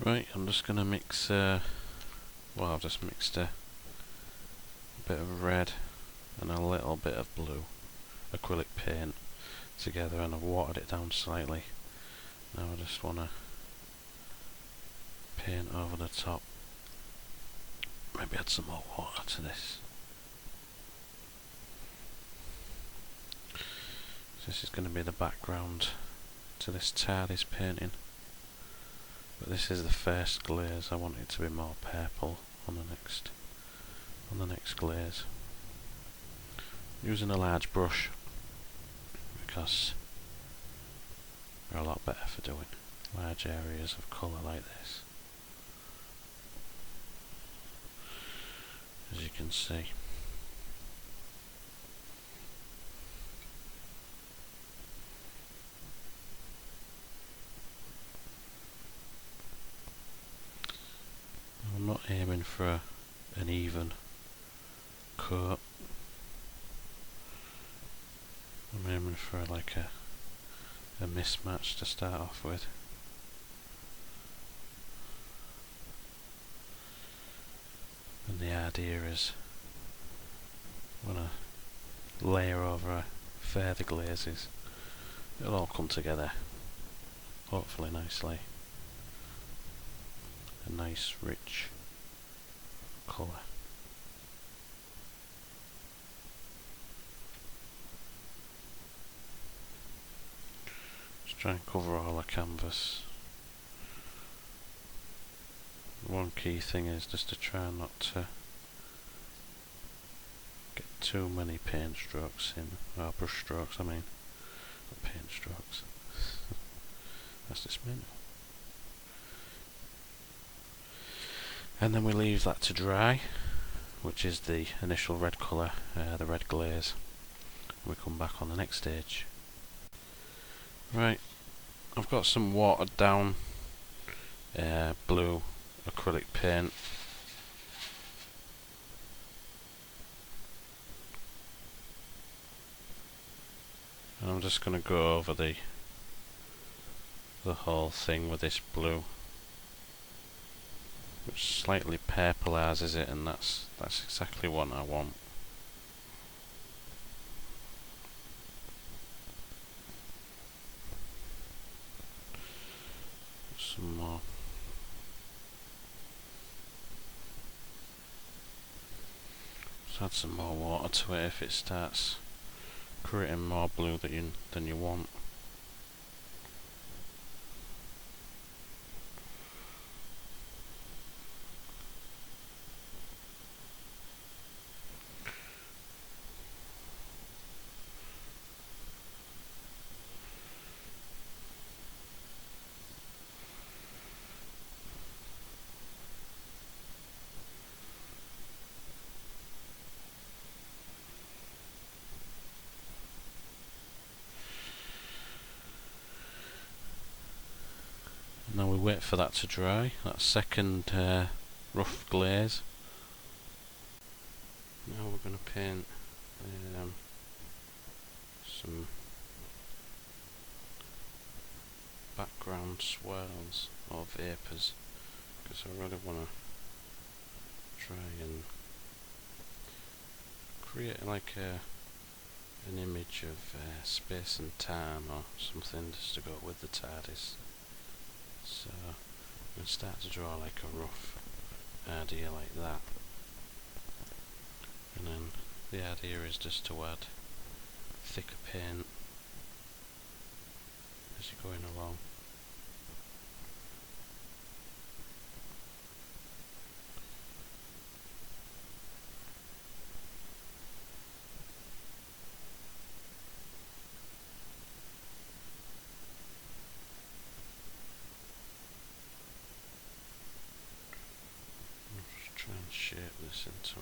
Right, I'm just going to mix, well, I've just mixed a bit of red and a little bit of blue acrylic paint together, and I've watered it down slightly. Now I just want to paint over the top. Maybe add some more water to this. So this is going to be the background to this Tardis painting. But this is the first glaze. I want it to be more purple on the next glaze. Using a large brush because they're a lot better for doing large areas of colour like this. As you can see. I'm not aiming for an even coat. I'm aiming for like a mismatch to start off with. And the idea is when I layer over further glazes, it'll all come together, hopefully nicely. A nice rich colour. Just try and cover all the canvas. One key thing is just to try not to get too many paint strokes in, or brush strokes I mean, not paint strokes. That's just mental. And then we leave that to dry, which is the initial red colour, the red glaze. We come back on the next stage. Right, I've got some watered down blue acrylic paint. And I'm just going to go over the whole thing with this blue, which slightly purplises it, and that's exactly what I want. Some more. Just add some more water to it if it starts creating more blue than you want. Now we wait for that to dry, that second rough glaze. Now we're going to paint some background swirls or vapours, because I really want to try and create like an image of space and time or something just to go with the TARDIS. So I'm going to start to draw like a rough idea like that, and then the idea is just to add thicker paint as you're going along. Try and shape this into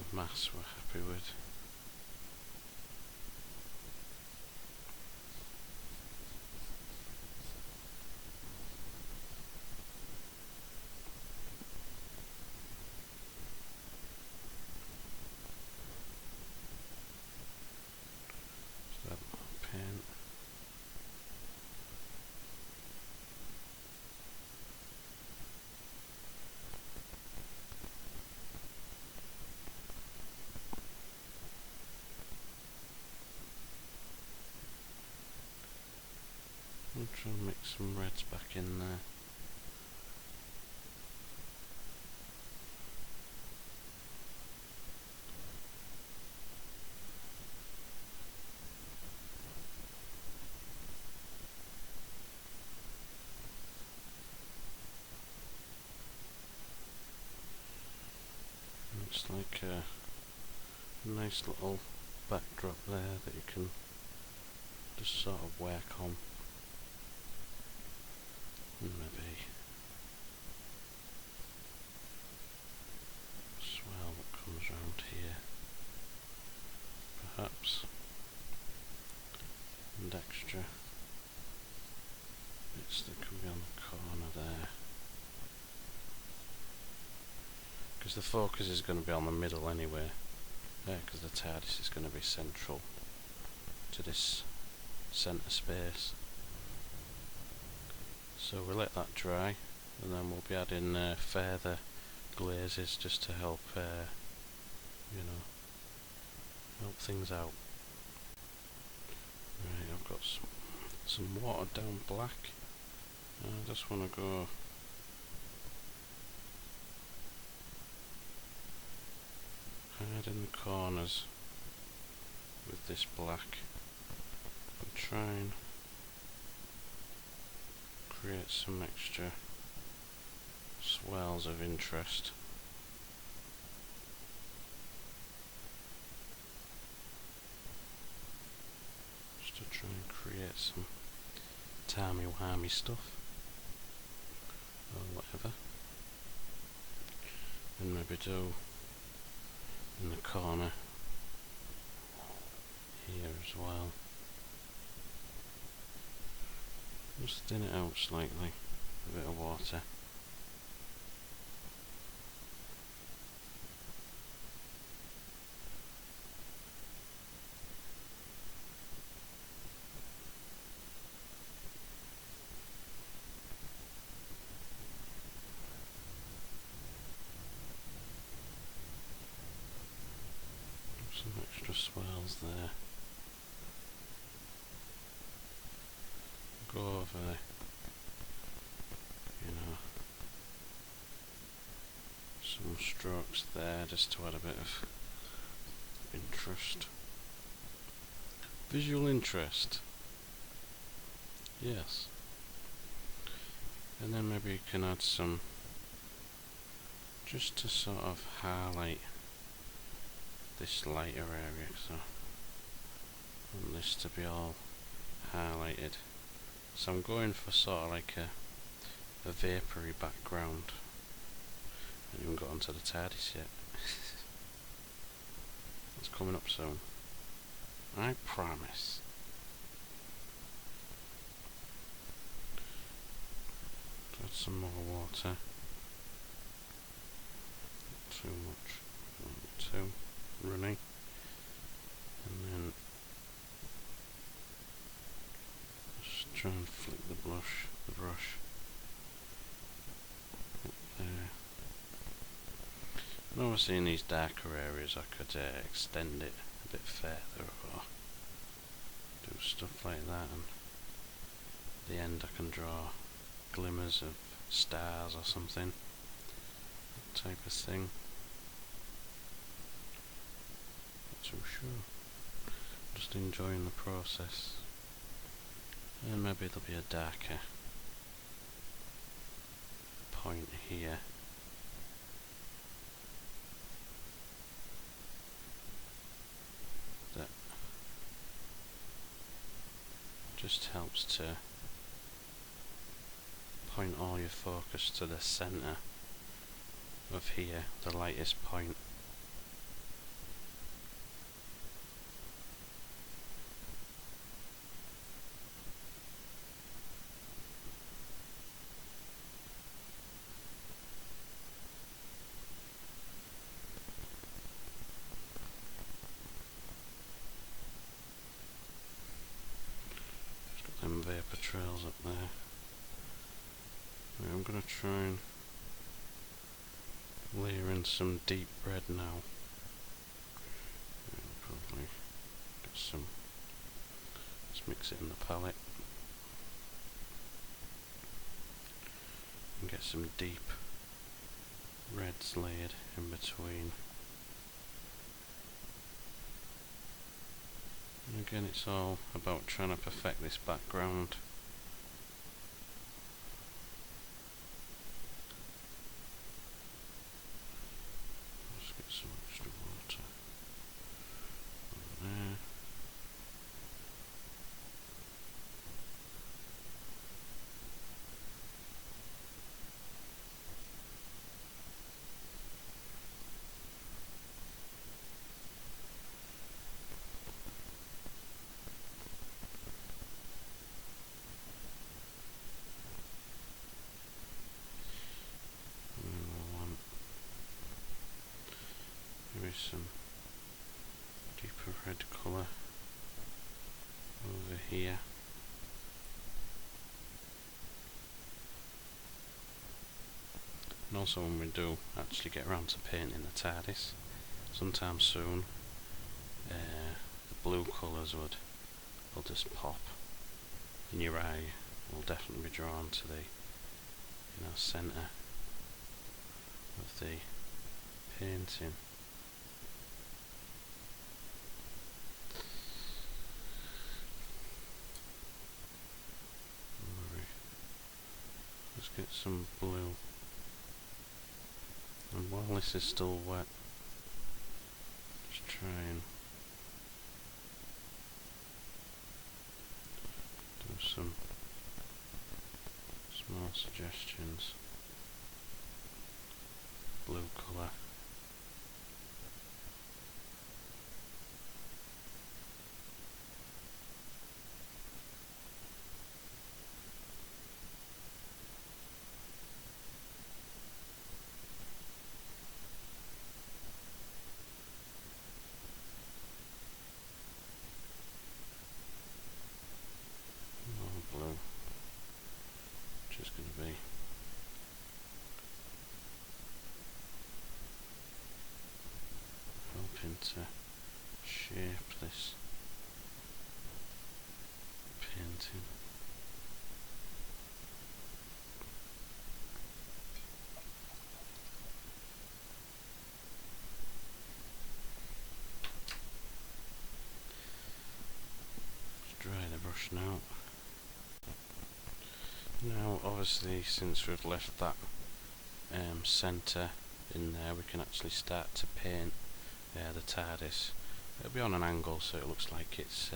a mass we're happy with. Just add more paint. Try and mix some reds back in there. It's like a nice little backdrop there that you can just sort of work on. And maybe a swell that comes round here, perhaps, and extra bits that can be on the corner there. Because the focus is going to be on the middle anyway, because the TARDIS is going to be central to this centre space. So we'll let that dry, and then we'll be adding further glazes just to help, help things out. Right, I've got some watered down black. I just want to go hard in the corners with this black and try and create some extra swells of interest. Just to try and create some timey-wimey stuff or whatever. And maybe do in the corner here as well. Just thin it out slightly, a bit of water. Some extra swells there. Go over, some strokes there just to add a bit of interest. Visual interest. Yes. And then maybe you can add some just to sort of highlight this lighter area, so I want this to be all highlighted. So I'm going for sort of like a vapoury background. I haven't even got onto the TARDIS yet. It's coming up soon, I promise. Add some more water. Not too much, not too runny. And then just try and flick the brush up there. And obviously in these darker areas I could extend it a bit further or do stuff like that, and at the end I can draw glimmers of stars or something, that type of thing. Not too sure, just enjoying the process. And maybe there'll be a darker point here. That just helps to point all your focus to the centre of here, the lightest point. Them vapour trails up there. Right, I'm going to try and layer in some deep red now. I'll probably get some, let's mix it in the palette. and get some deep reds laid in between. And again, it's all about trying to perfect this background. Let's get some extra water on there. Some deeper red colour over here. And also, when we do actually get around to painting the TARDIS sometime soon, the blue colours will just pop and your eye will definitely be drawn to the centre of the painting. Let's get some blue, and while this is still wet, just try and do some small suggestions. Blue colour. Blue, which is going to be helping to shape this painting. Just dry the brush now. Now, obviously, since we've left that centre in there, we can actually start to paint the TARDIS. It'll be on an angle, so it looks like it's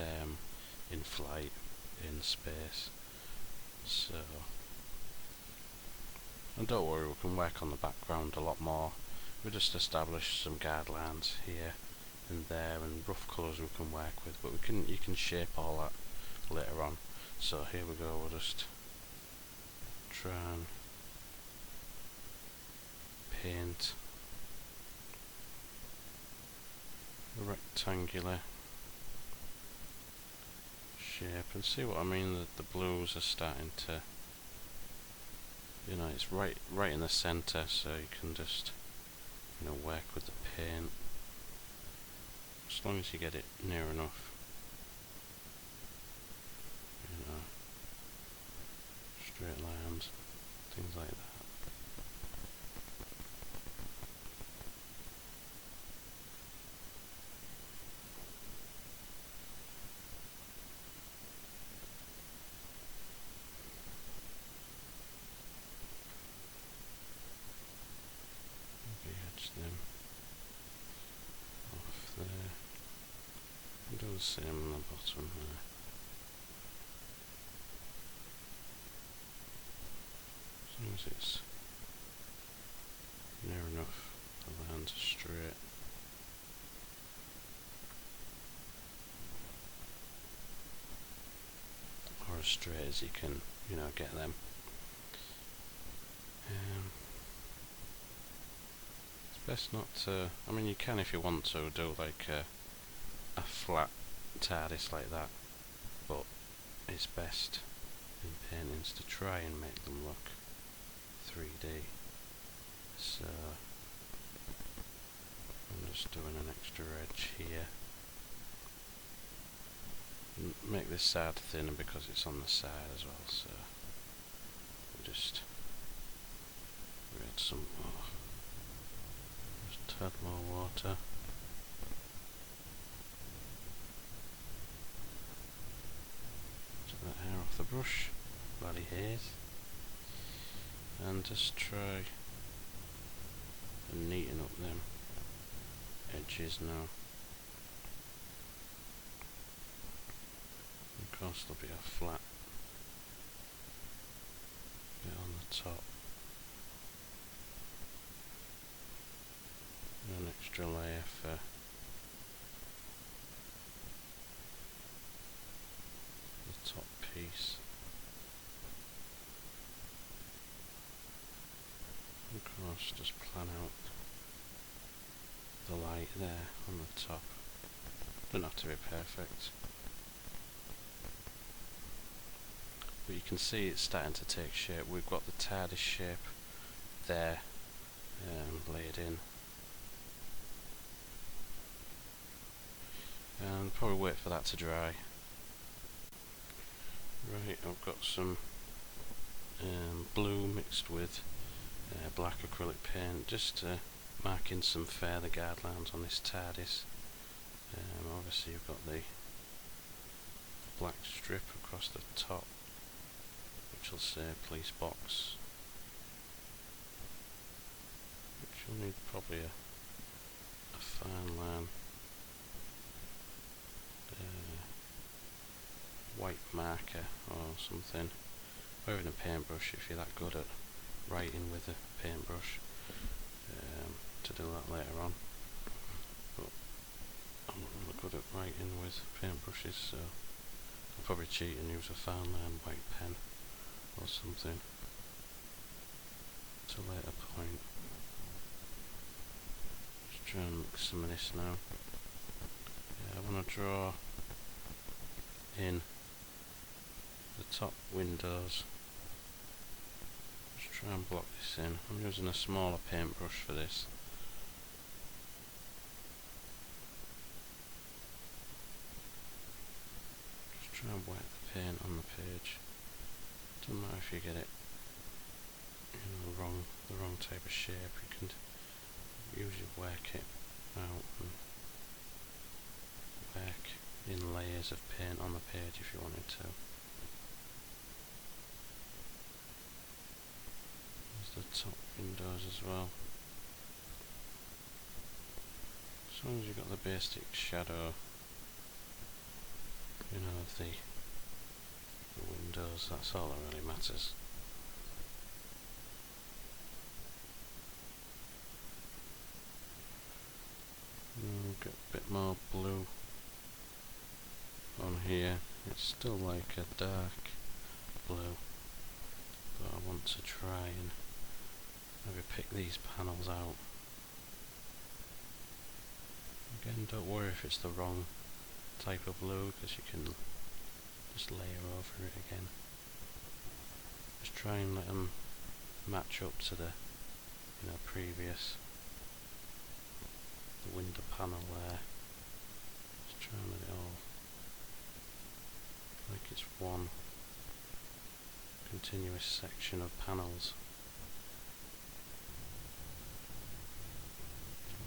in flight, in space. So, and don't worry, we can work on the background a lot more. We just establish some guidelines here and there, and rough colours we can work with, but you can shape all that later on. So here we go. We'll just try and paint a rectangular shape, and see what I mean, that the blues are starting to, it's right in the centre, so you can just work with the paint as long as you get it near enough. Straight lines, things like that. Maybe edge them off there. And do the same on the bottom there. As long as it's near enough, the lines are straight. Or as straight as you can, get them. It's best not to, you can if you want to do like a flat TARDIS like that, but it's best in paintings to try and make them look 3D. So I'm just doing an extra edge here. Make this side thinner because it's on the side as well, so we'll just add some more. Just a tad more water. Take that hair off the brush, body hairs, and just try and neaten up them edges now. Of course there'll be a flat bit on the top. An extra layer for the top piece. Of course, just plan out the light there on the top. Doesn't have to be perfect, but you can see it's starting to take shape. We've got the Tardis shape there laid in, and probably wait for that to dry. Right, I've got some blue mixed with black acrylic paint, just to mark in some further guidelines on this Tardis. Obviously you've got the black strip across the top, which will say police box, which you'll need probably a fine line white marker or something, or even a paintbrush if you're that good at writing with a paintbrush, to do that later on. But I'm not really good at writing with paintbrushes, so I'll probably cheat and use a fine line white pen or something at a later point. Just try and mix some of this now. I want to draw in the top windows. Just try and block this in. I'm using a smaller paintbrush for this. Just try and wet the paint on the page. Doesn't matter if you get it, the wrong type of shape. You can usually work it out and work in layers of paint on the page if you wanted to. There's the top windows as well. As long as you've got the basic shadow, of the windows, that's all that really matters. Get a bit more blue on here. It's still like a dark blue, but I want to try and maybe pick these panels out. Again, don't worry if it's the wrong type of blue, because you can just layer over it again. Just try and let them match up to the previous, the window panel there. Just try and let it all like it's one continuous section of panels.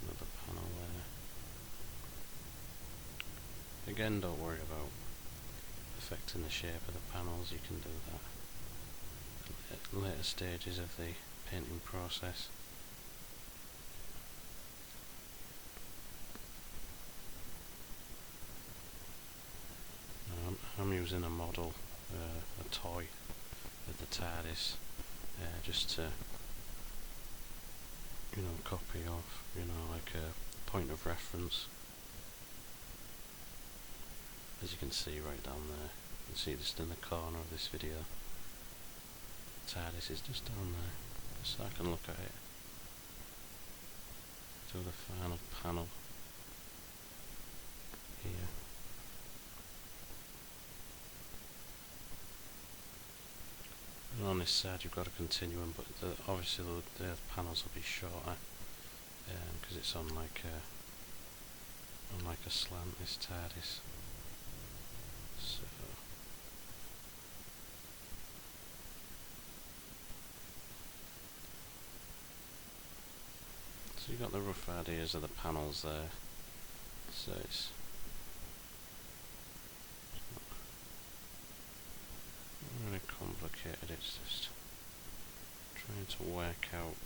Another panel there. Again, don't worry about affecting the shape of the panels, you can do that at later stages of the painting process. I'm using a model, a toy of the Tardis, just to copy off, like a point of reference. As you can see right down there, you can see just in the corner of this video, TARDIS is just down there, just so I can look at it. Do the final panel here. And on this side you've got a continuum, but obviously the panels will be shorter, because it's on like a slant, this TARDIS. So So you got the rough ideas of the panels there. So it's not really complicated, it's just trying to work out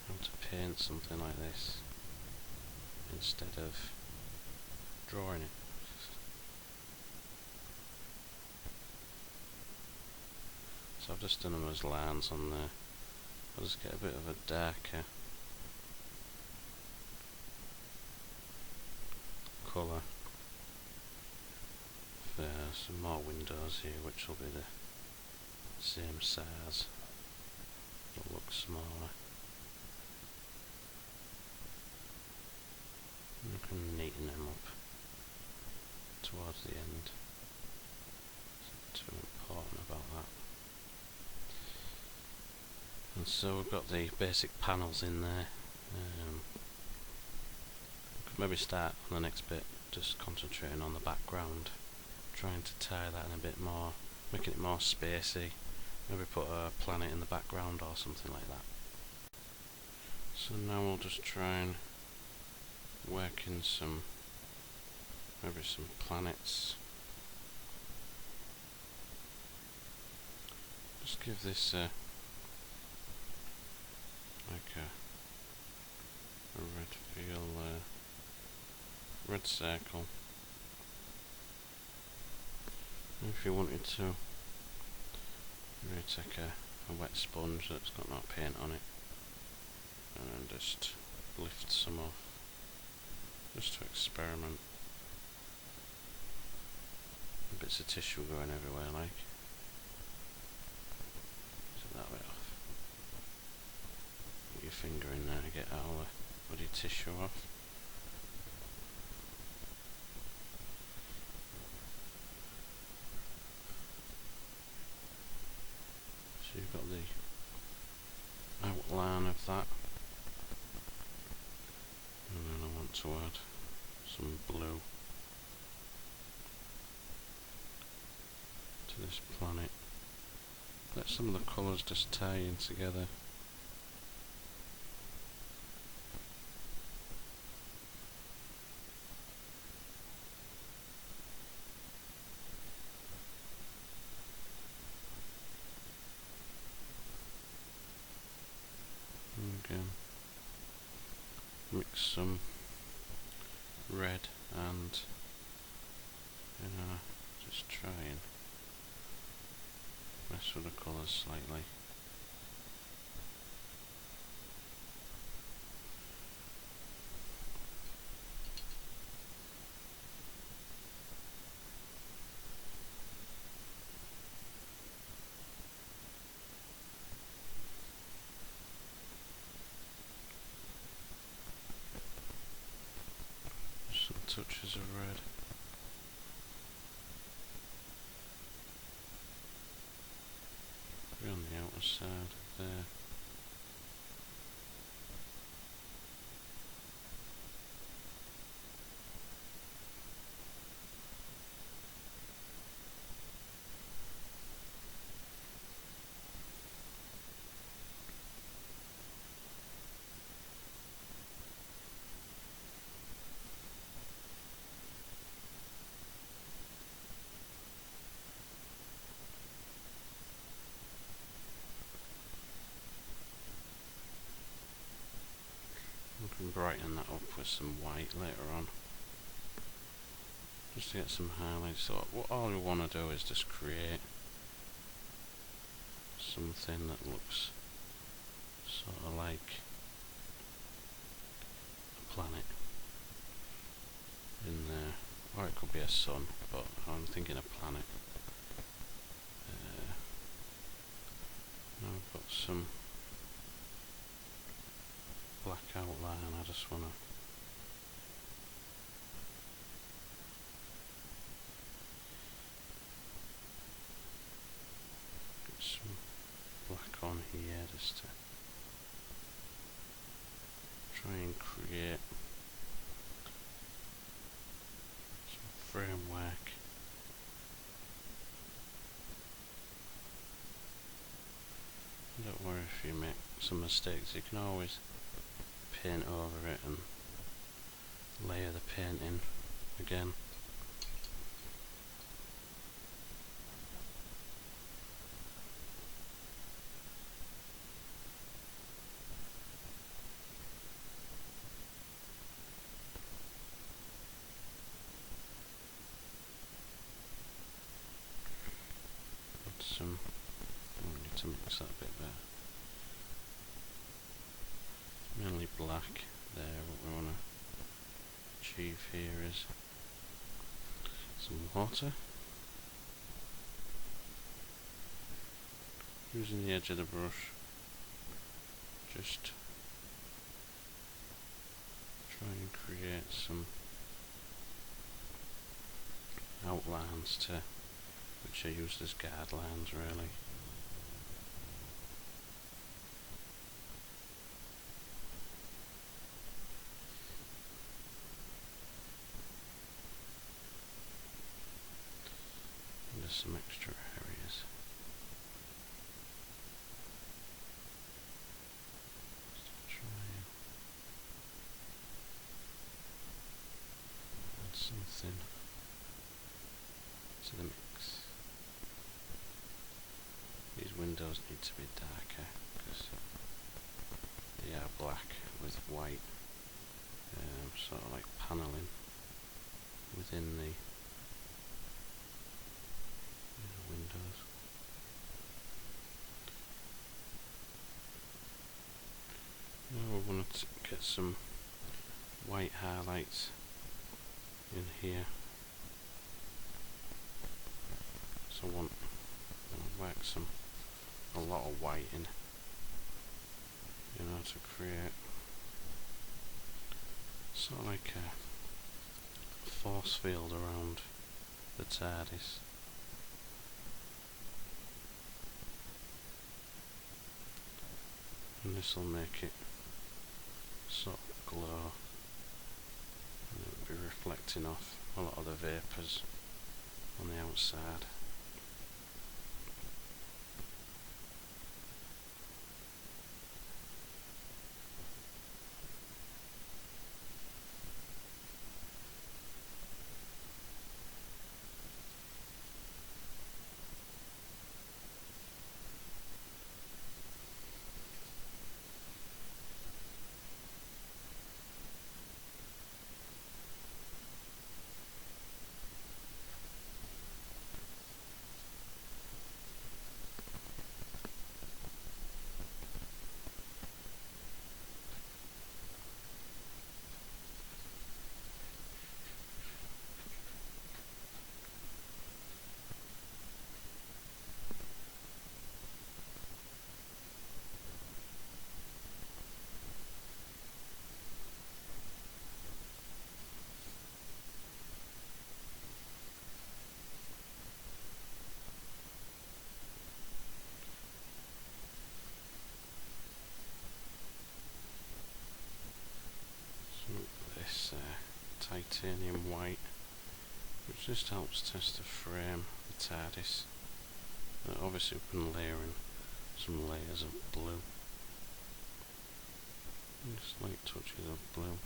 how to paint something like this instead of drawing it. So I've just done them as lines on there. I'll just get a bit of a darker colour for some more windows here, which will be the same size. It'll look smaller. I can neaten them up towards the end. It's not too important about that. And so we've got the basic panels in there. Could maybe start on the next bit just concentrating on the background, trying to tie that in a bit more, making it more spacey. Maybe put a planet in the background or something like that. So now we'll just try and work in maybe some planets. Just give this like a red feel there. Red circle. And if you wanted to, maybe take a wet sponge that's got no paint on it and just lift some off, just to experiment. Bits of tissue going everywhere, like. Take that bit off. Put your finger in there and get all the bloody tissue off. So you've got the outline of that, and then I want to add some blue to this planet. Let some of the colours just tie in together. Again, mix some red and just try and mess with the colours slightly. Touches of red. Maybe on the outer side there. We can brighten that up with some white later on, just to get some highlights. So all we want to do is just create something that looks sort of like a planet in there, or it could be a sun, but I'm thinking a planet. Now I've got some black outline. I just want to get some black on here just to try and create some framework. Don't worry if you make some mistakes, you can always paint over it and layer the paint in again. We need to mix that a bit better. It's mainly black there. What we want to achieve here is some water. Using the edge of the brush, just try and create some outlines which are used as guard lines really. And there's some extra areas. Just try and add something to the mix. These windows need to be darker because they are black with white, sort of like panelling within the windows. Now we want to get some white highlights in here. So I want to work a lot of white in to create sort of like a force field around the TARDIS. And this will make it sort of glow, and it'll be reflecting off a lot of the vapours on the outside. This titanium white, which just helps test the frame, the TARDIS. Obviously we can layer in some layers of blue, just light touches of blue.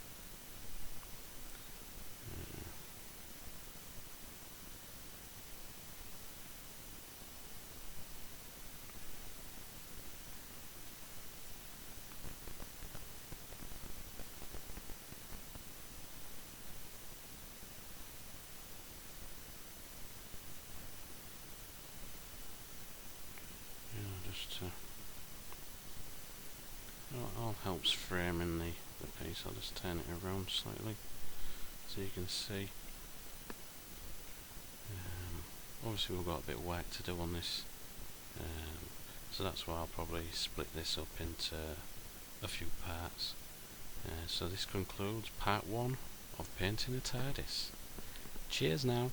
All helps framing the piece. I'll just turn it around slightly so you can see. Obviously we've got a bit of work to do on this, so that's why I'll probably split this up into a few parts. So this concludes part 1 of painting a TARDIS. Cheers now.